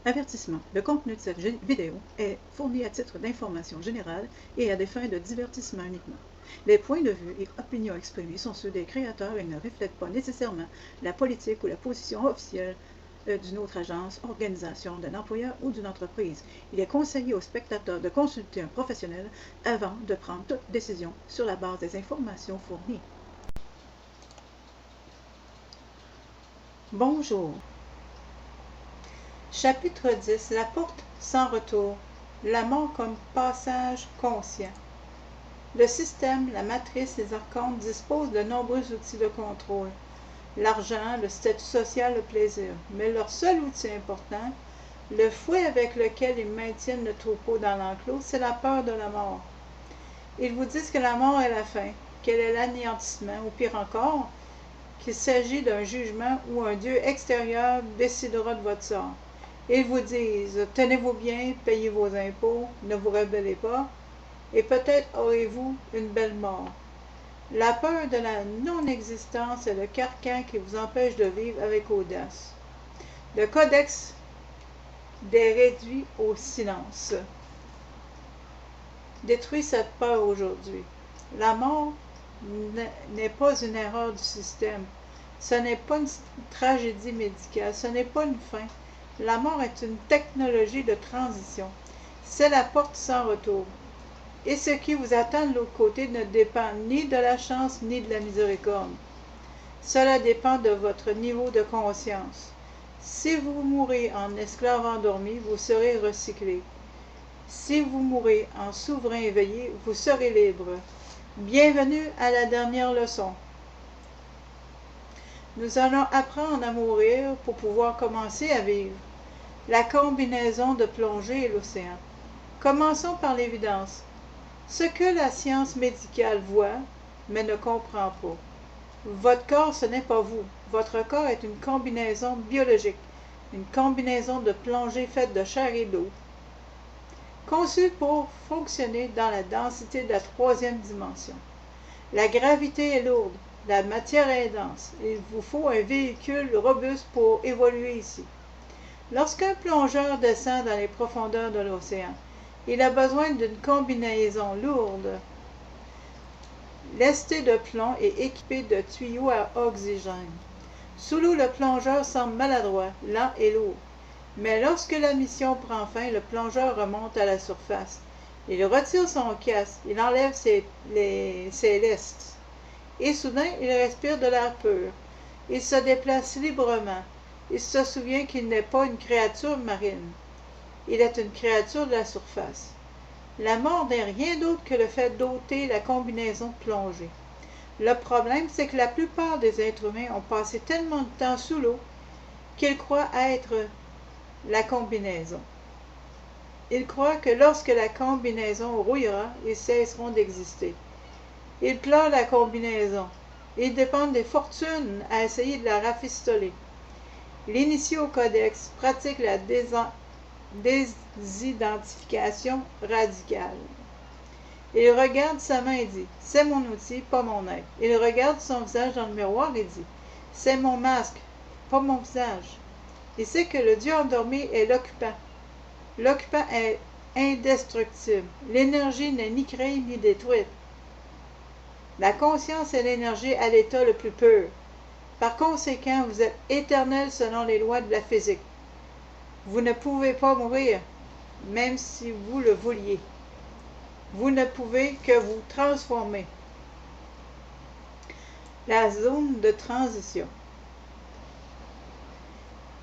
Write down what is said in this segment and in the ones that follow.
Avertissement. Le contenu de cette vidéo est fourni à titre d'information générale et à des fins de divertissement uniquement. Les points de vue et opinions exprimés sont ceux des créateurs et ne reflètent pas nécessairement la politique ou la position officielle d'une autre agence, organisation, d'un employeur ou d'une entreprise. Il est conseillé aux spectateurs de consulter un professionnel avant de prendre toute décision sur la base des informations fournies. Bonjour. Chapitre 10. La porte sans retour. La mort comme passage conscient. Le système, la matrice, les archontes disposent de nombreux outils de contrôle. L'argent, le statut social, le plaisir. Mais leur seul outil important, le fouet avec lequel ils maintiennent le troupeau dans l'enclos, c'est la peur de la mort. Ils vous disent que la mort est la fin, qu'elle est l'anéantissement, ou pire encore, qu'il s'agit d'un jugement où un Dieu extérieur décidera de votre sort. Ils vous disent, tenez-vous bien, payez vos impôts, ne vous rebellez pas, et peut-être aurez-vous une belle mort. La peur de la non-existence est le carcan qui vous empêche de vivre avec audace. Le codex des réduits au silence détruit cette peur aujourd'hui. La mort n'est pas une erreur du système. Ce n'est pas une tragédie médicale, ce n'est pas une fin. La mort est une technologie de transition. C'est la porte sans retour. Et ce qui vous attend de l'autre côté ne dépend ni de la chance ni de la miséricorde. Cela dépend de votre niveau de conscience. Si vous mourrez en esclave endormi, vous serez recyclé. Si vous mourrez en souverain éveillé, vous serez libre. Bienvenue à la dernière leçon. Nous allons apprendre à mourir pour pouvoir commencer à vivre. La combinaison de plongée et l'océan. Commençons par l'évidence. Ce que la science médicale voit, mais ne comprend pas. Votre corps, ce n'est pas vous. Votre corps est une combinaison biologique, une combinaison de plongée faite de chair et d'eau, conçue pour fonctionner dans la densité de la troisième dimension. La gravité est lourde, la matière est dense. Il vous faut un véhicule robuste pour évoluer ici. Lorsqu'un plongeur descend dans les profondeurs de l'océan, il a besoin d'une combinaison lourde, lestée de plomb et équipée de tuyaux à oxygène. Sous l'eau, le plongeur semble maladroit, lent et lourd. Mais lorsque la mission prend fin, le plongeur remonte à la surface. Il retire son casque, il enlève ses lestes. Et soudain, il respire de l'air pur. Il se déplace librement. Il se souvient qu'il n'est pas une créature marine. Il est une créature de la surface. La mort n'est rien d'autre que le fait d'ôter la combinaison plongée. Le problème, c'est que la plupart des êtres humains ont passé tellement de temps sous l'eau qu'ils croient être la combinaison. Ils croient que lorsque la combinaison rouillera, ils cesseront d'exister. Ils pleurent la combinaison. Ils dépendent des fortunes à essayer de la rafistoler. L'initié au codex pratique la désidentification radicale. Il regarde sa main et dit, c'est mon outil, pas mon être. Il regarde son visage dans le miroir et dit, c'est mon masque, pas mon visage. Il sait que le Dieu endormi est l'occupant. L'occupant est indestructible. L'énergie n'est ni créée ni détruite. La conscience est l'énergie à l'état le plus pur. Par conséquent, vous êtes éternel selon les lois de la physique. Vous ne pouvez pas mourir, même si vous le vouliez. Vous ne pouvez que vous transformer. La zone de transition.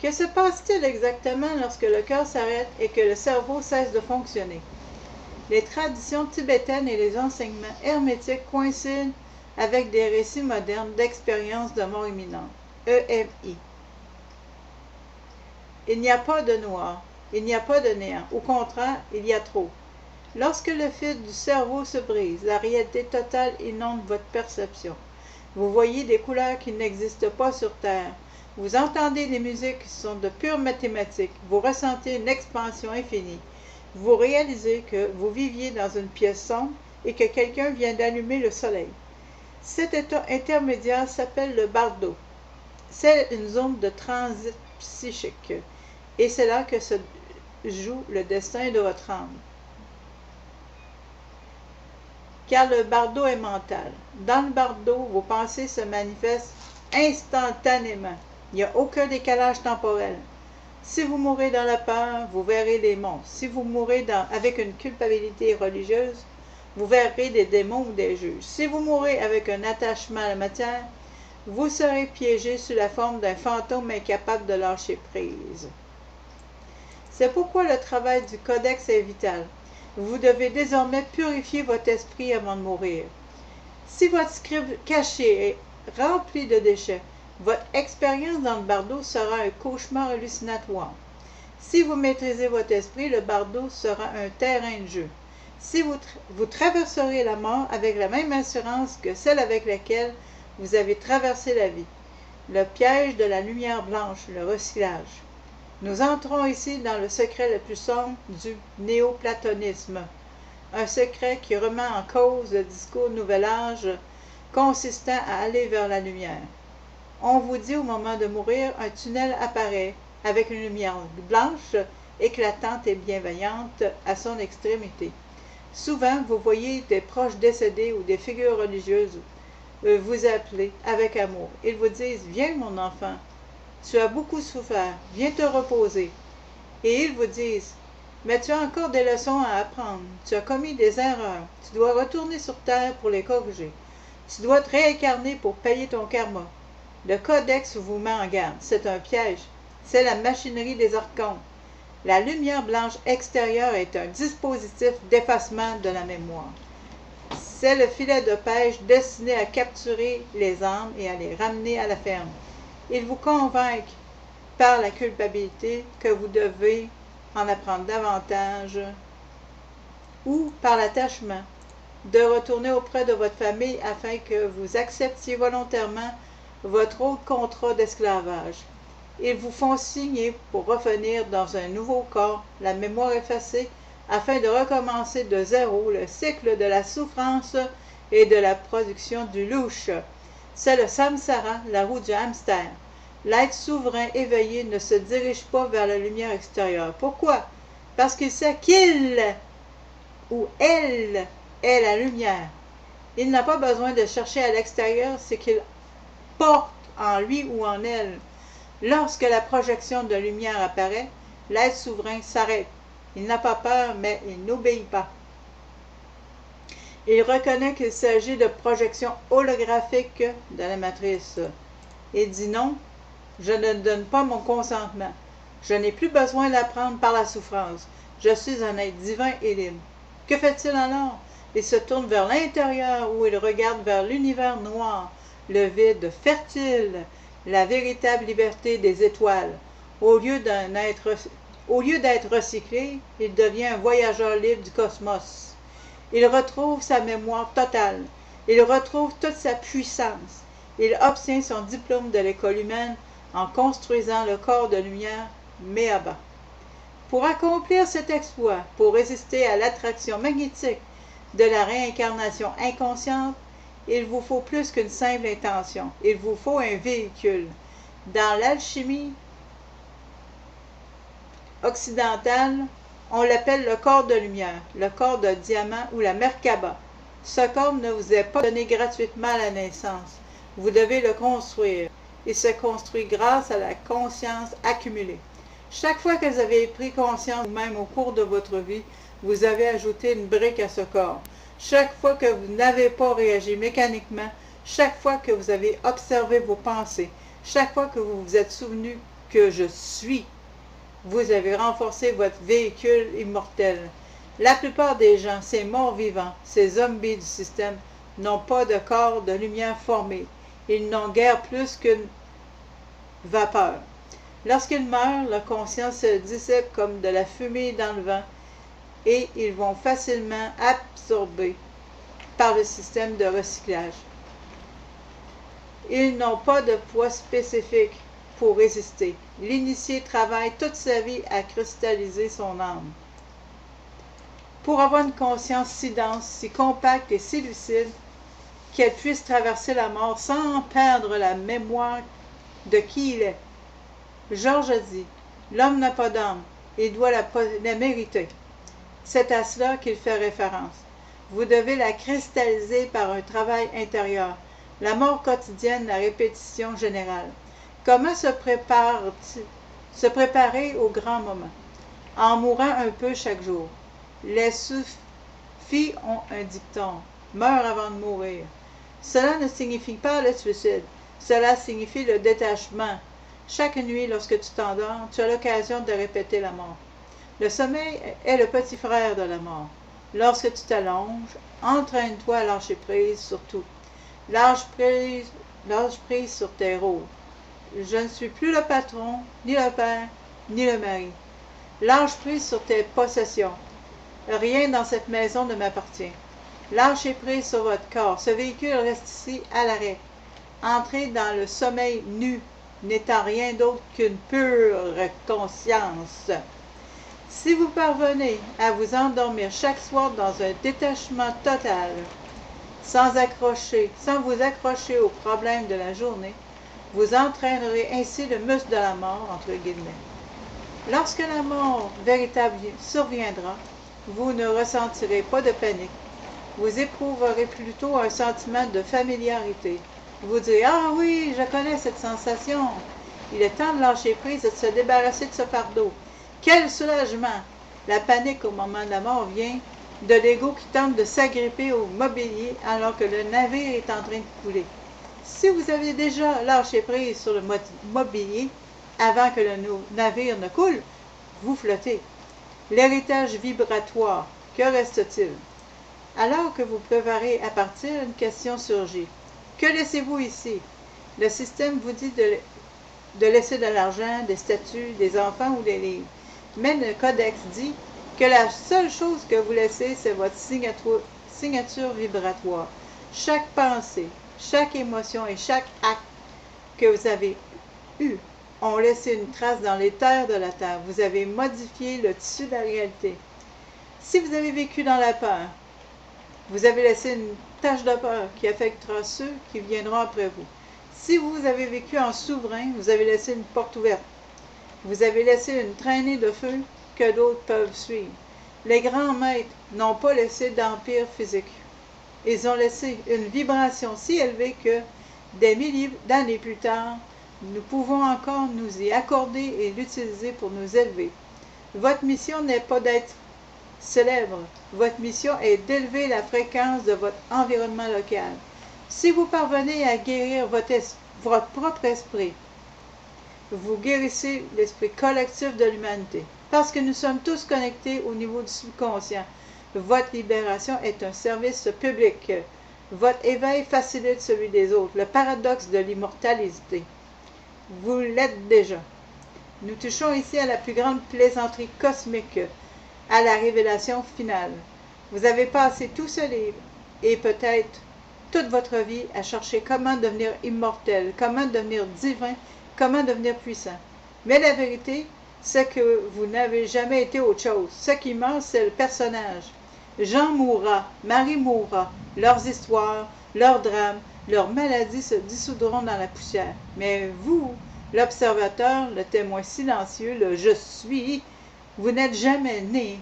Que se passe-t-il exactement lorsque le cœur s'arrête et que le cerveau cesse de fonctionner? Les traditions tibétaines et les enseignements hermétiques coïncident avec des récits modernes d'expériences de mort imminente. EMI. Il n'y a pas de noir, il n'y a pas de néant. Au contraire, il y a trop. Lorsque le fil du cerveau se brise, la réalité totale inonde votre perception. Vous voyez des couleurs qui n'existent pas sur Terre. Vous entendez des musiques qui sont de pures mathématiques. Vous ressentez une expansion infinie. Vous réalisez que vous viviez dans une pièce sombre et que quelqu'un vient d'allumer le soleil. Cet état intermédiaire s'appelle le bardo. C'est une zone de transit psychique. Et c'est là que se joue le destin de votre âme. Car le bardeau est mental. Dans le bardeau, vos pensées se manifestent instantanément. Il n'y a aucun décalage temporel. Si vous mourrez dans la peur, vous verrez des monstres. Si vous mourrez avec une culpabilité religieuse, vous verrez des démons ou des juges. Si vous mourrez avec un attachement à la matière, vous serez piégé sous la forme d'un fantôme incapable de lâcher prise. C'est pourquoi le travail du codex est vital. Vous devez désormais purifier votre esprit avant de mourir. Si votre script caché est rempli de déchets, votre expérience dans le bardeau sera un cauchemar hallucinatoire. Si vous maîtrisez votre esprit, le bardeau sera un terrain de jeu. Si vous traverserez la mort avec la même assurance que celle avec laquelle vous avez traversé la vie. Le piège de la lumière blanche, le recyclage. Nous entrons ici dans le secret le plus sombre du néoplatonisme, un secret qui remet en cause le discours Nouvel Âge consistant à aller vers la lumière. On vous dit au moment de mourir, un tunnel apparaît avec une lumière blanche, éclatante et bienveillante à son extrémité. Souvent, vous voyez des proches décédés ou des figures religieuses vous appeler avec amour. Ils vous disent « Viens mon enfant, tu as beaucoup souffert, viens te reposer. » Et ils vous disent « Mais tu as encore des leçons à apprendre, tu as commis des erreurs, tu dois retourner sur terre pour les corriger. Tu dois te réincarner pour payer ton karma. » Le codex vous met en garde, c'est un piège, c'est la machinerie des archontes. La lumière blanche extérieure est un dispositif d'effacement de la mémoire. C'est le filet de pêche destiné à capturer les âmes et à les ramener à la ferme. Ils vous convainquent par la culpabilité que vous devez en apprendre davantage ou par l'attachement de retourner auprès de votre famille afin que vous acceptiez volontairement votre autre contrat d'esclavage. Ils vous font signer pour revenir dans un nouveau corps, la mémoire effacée, afin de recommencer de zéro le cycle de la souffrance et de la production du louche. C'est le samsara, la roue du hamster. L'être souverain éveillé ne se dirige pas vers la lumière extérieure. Pourquoi? Parce qu'il sait qu'il ou elle est la lumière. Il n'a pas besoin de chercher à l'extérieur ce qu'il porte en lui ou en elle. Lorsque la projection de lumière apparaît, l'être souverain s'arrête. Il n'a pas peur, mais il n'obéit pas. Il reconnaît qu'il s'agit de projection holographique de la matrice. Il dit non, je ne donne pas mon consentement. Je n'ai plus besoin d'apprendre par la souffrance. Je suis un être divin et libre. Que fait-il alors? Il se tourne vers l'intérieur où il regarde vers l'univers noir, le vide fertile, la véritable liberté des étoiles. Au lieu d'être recyclé, il devient un voyageur libre du cosmos. Il retrouve sa mémoire totale. Il retrouve toute sa puissance. Il obtient son diplôme de l'école humaine en construisant le corps de lumière Méaba. Pour accomplir cet exploit, pour résister à l'attraction magnétique de la réincarnation inconsciente, il vous faut plus qu'une simple intention. Il vous faut un véhicule. Dans l'alchimie occidentale, on l'appelle le corps de lumière, le corps de diamant ou la Merkaba. Ce corps ne vous est pas donné gratuitement à la naissance. Vous devez le construire. Il se construit grâce à la conscience accumulée. Chaque fois que vous avez pris conscience vous-même au cours de votre vie, vous avez ajouté une brique à ce corps. Chaque fois que vous n'avez pas réagi mécaniquement, chaque fois que vous avez observé vos pensées, chaque fois que vous vous êtes souvenu que je suis, vous avez renforcé votre véhicule immortel. La plupart des gens, ces morts vivants, ces zombies du système, n'ont pas de corps de lumière formé. Ils n'ont guère plus qu'une vapeur. Lorsqu'ils meurent, leur conscience se dissipe comme de la fumée dans le vent et ils vont facilement absorbés par le système de recyclage. Ils n'ont pas de poids spécifique pour résister. L'initié travaille toute sa vie à cristalliser son âme. Pour avoir une conscience si dense, si compacte et si lucide, qu'elle puisse traverser la mort sans perdre la mémoire de qui il est. Georges a dit, L'homme n'a pas d'âme, il doit la mériter. C'est à cela qu'il fait référence. Vous devez la cristalliser par un travail intérieur, la mort quotidienne, la répétition générale. Comment se préparer au grand moment? En mourant un peu chaque jour. Les soufis ont un dicton, meurs avant de mourir. Cela ne signifie pas le suicide, cela signifie le détachement. Chaque nuit, lorsque tu t'endors, tu as l'occasion de répéter la mort. Le sommeil est le petit frère de la mort. Lorsque tu t'allonges, entraîne-toi à lâcher prise sur tout. Lâche prise sur tes rôles. Je ne suis plus le patron, ni le père, ni le mari. Lâche prise sur tes possessions. Rien dans cette maison ne m'appartient. Lâchez prise sur votre corps. Ce véhicule reste ici à l'arrêt. Entrez dans le sommeil nu, n'étant rien d'autre qu'une pure conscience. Si vous parvenez à vous endormir chaque soir dans un détachement total, sans vous accrocher aux problèmes de la journée, vous entraînerez ainsi le muscle de la mort, entre guillemets. Lorsque la mort véritable surviendra, vous ne ressentirez pas de panique. Vous éprouverez plutôt un sentiment de familiarité. Vous direz « Ah oui, je connais cette sensation. Il est temps de lâcher prise et de se débarrasser de ce fardeau. Quel soulagement! » La panique au moment de la mort vient de l'ego qui tente de s'agripper au mobilier alors que le navire est en train de couler. Si vous avez déjà lâché prise sur le mobilier avant que le navire ne coule, vous flottez. L'héritage vibratoire, que reste-t-il? Alors que vous préparez à partir, une question surgit. Que laissez-vous ici? Le système vous dit de laisser de l'argent, des statues, des enfants ou des livres. Mais le codex dit que la seule chose que vous laissez, c'est votre signature vibratoire. Chaque pensée, chaque émotion et chaque acte que vous avez eu ont laissé une trace dans les terres de la terre. Vous avez modifié le tissu de la réalité. Si vous avez vécu dans la peur, vous avez laissé une tache de peur qui affectera ceux qui viendront après vous. Si vous avez vécu en souverain, vous avez laissé une porte ouverte. Vous avez laissé une traînée de feu que d'autres peuvent suivre. Les grands maîtres n'ont pas laissé d'empire physique. Ils ont laissé une vibration si élevée que, des milliers d'années plus tard, nous pouvons encore nous y accorder et l'utiliser pour nous élever. Votre mission n'est pas d'être célèbre. Votre mission est d'élever la fréquence de votre environnement local. Si vous parvenez à guérir votre propre esprit, vous guérissez l'esprit collectif de l'humanité. Parce que nous sommes tous connectés au niveau du subconscient. Votre libération est un service public. Votre éveil facilite celui des autres. Le paradoxe de l'immortalité. Vous l'êtes déjà. Nous touchons ici à la plus grande plaisanterie cosmique, à la révélation finale. Vous avez passé tout ce livre, et peut-être toute votre vie, à chercher comment devenir immortel, comment devenir divin, comment devenir puissant. Mais la vérité, c'est que vous n'avez jamais été autre chose. Ce qui manque, c'est le personnage. Jean mourra, Marie mourra, leurs histoires, leurs drames, leurs maladies se dissoudront dans la poussière. Mais vous, l'observateur, le témoin silencieux, le « je suis », vous n'êtes jamais né.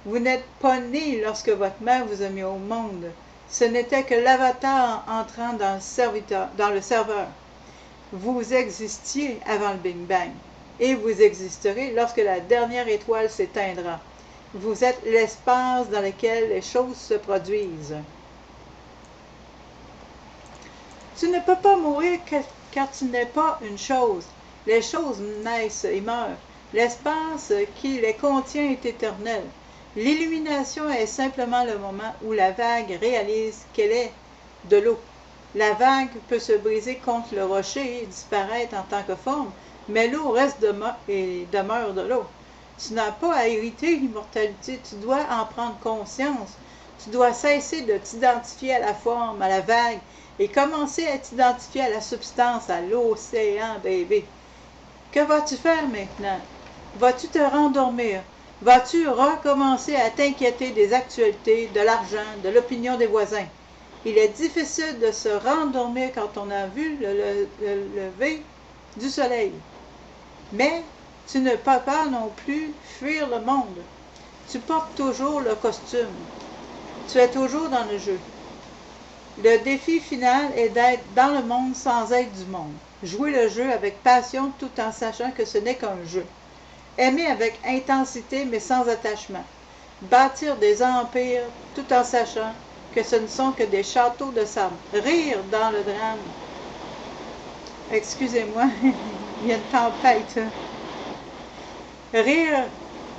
Vous n'êtes pas né lorsque votre mère vous a mis au monde. Ce n'était que l'avatar entrant dans le serveur. Vous existiez avant le Big Bang. Et vous existerez lorsque la dernière étoile s'éteindra. Vous êtes l'espace dans lequel les choses se produisent. Tu ne peux pas mourir car tu n'es pas une chose. Les choses naissent et meurent. L'espace qui les contient est éternel. L'illumination est simplement le moment où la vague réalise qu'elle est de l'eau. La vague peut se briser contre le rocher et disparaître en tant que forme, mais l'eau reste et demeure de l'eau. Tu n'as pas à hériter l'immortalité, tu dois en prendre conscience. Tu dois cesser de t'identifier à la forme, à la vague, et commencer à t'identifier à la substance, à l'océan, bébé. Que vas-tu faire maintenant? Vas-tu te rendormir? Vas-tu recommencer à t'inquiéter des actualités, de l'argent, de l'opinion des voisins? Il est difficile de se rendormir quand on a vu le lever du soleil. Mais Tu ne peux pas non plus fuir le monde. Tu portes toujours le costume. Tu es toujours dans le jeu. Le défi final est d'être dans le monde sans être du monde. Jouer le jeu avec passion tout en sachant que ce n'est qu'un jeu. Aimer avec intensité mais sans attachement. Bâtir des empires tout en sachant que ce ne sont que des châteaux de sable. Rire dans le drame. Excusez-moi, il y a une tempête. Rire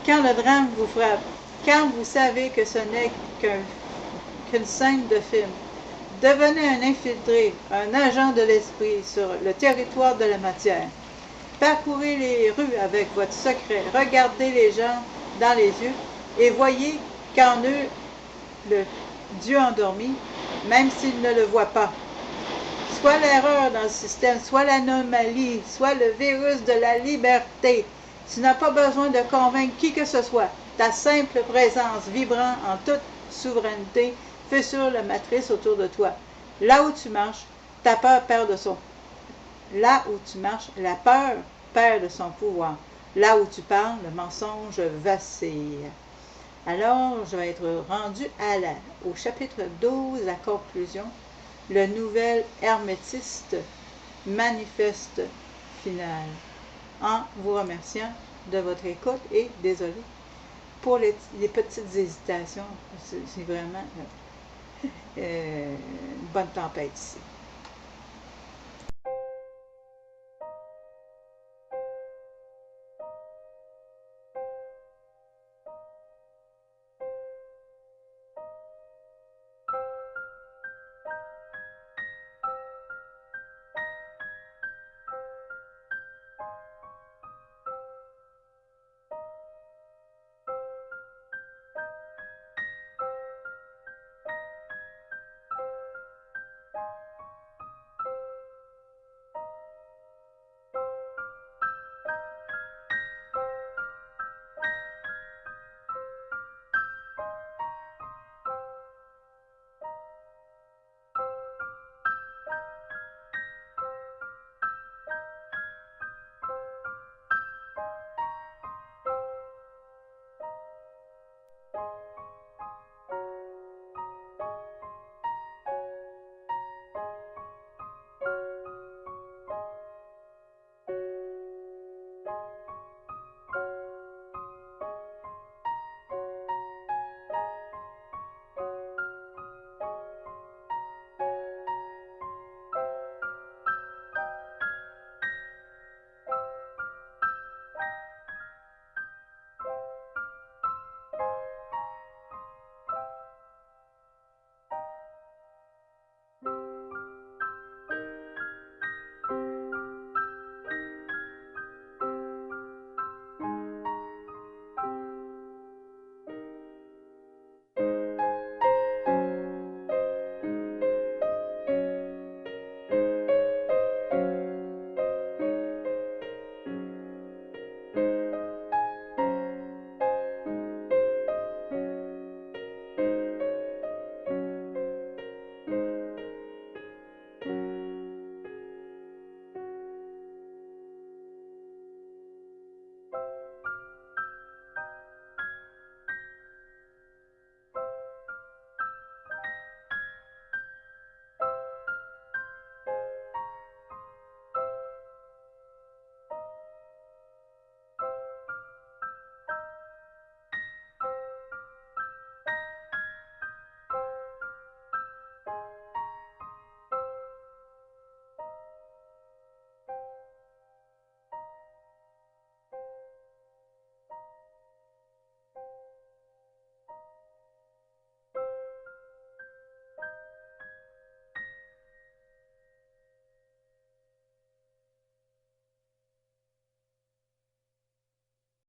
quand le drame vous frappe. Quand vous savez que ce n'est qu'une scène de film. Devenez un infiltré, un agent de l'esprit sur le territoire de la matière. Parcourez les rues avec votre secret. Regardez les gens dans les yeux et voyez qu'en eux, le Dieu endormi, même s'ils ne le voient pas. Soit l'erreur dans le système, soit l'anomalie, soit le virus de la liberté. Tu n'as pas besoin de convaincre qui que ce soit. Ta simple présence vibrant en toute souveraineté fait sur la matrice autour de toi. Là où tu marches, ta peur perd de son. Là où tu marches, la peur perd de son pouvoir. Là où tu parles, le mensonge vacille. Alors, je vais être rendu au chapitre 12, la conclusion, le nouvel hermétiste manifeste final. En vous remerciant de votre écoute et désolé pour les petites hésitations. C'est vraiment une bonne tempête ici.